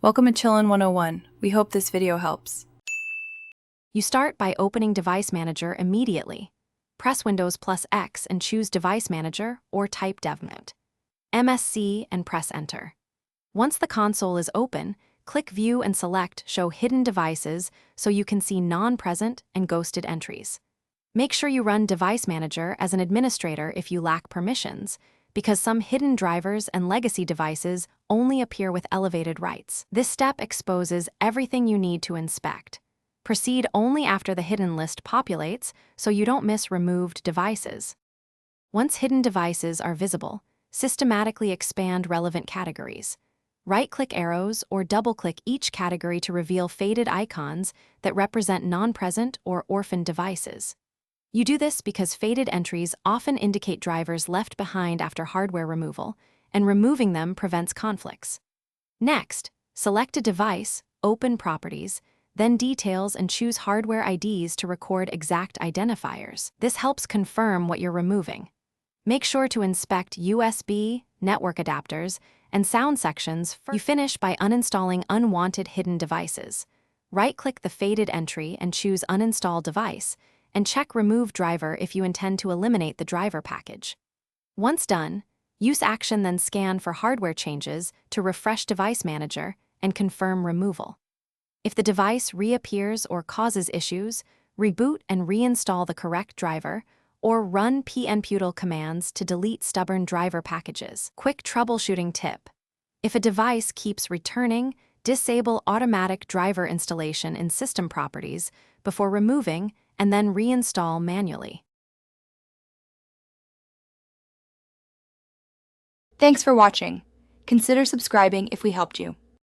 Welcome to Chillin' 101. We hope this video helps. You start by opening Device Manager immediately. Press Windows plus X and choose Device Manager or type devmount. MSC and press Enter. Once the console is open, click View and select Show Hidden Devices so you can see non-present and ghosted entries. Make sure you run Device Manager as an administrator if you lack permissions, because some hidden drivers and legacy devices only appear with elevated rights. This step exposes everything you need to inspect. Proceed only after the hidden list populates so you don't miss removed devices. Once hidden devices are visible, systematically expand relevant categories. Right-click arrows or double-click each category to reveal faded icons that represent non-present or orphaned devices. You do this because faded entries often indicate drivers left behind after hardware removal, and removing them prevents conflicts. Next, select a device, open Properties, then Details and choose Hardware IDs to record exact identifiers. This helps confirm what you're removing. Make sure to inspect USB, network adapters, and sound sections first. You finish by uninstalling unwanted hidden devices. Right-click the faded entry and choose Uninstall Device, and check Remove Driver if you intend to eliminate the driver package. Once done, use Action then scan for hardware changes to refresh Device Manager and confirm removal. If the device reappears or causes issues, reboot and reinstall the correct driver, or run pnputl commands to delete stubborn driver packages. Quick troubleshooting tip: if a device keeps returning, disable automatic driver installation in System Properties before removing and then reinstall manually. Thanks for watching. Consider subscribing if we helped you.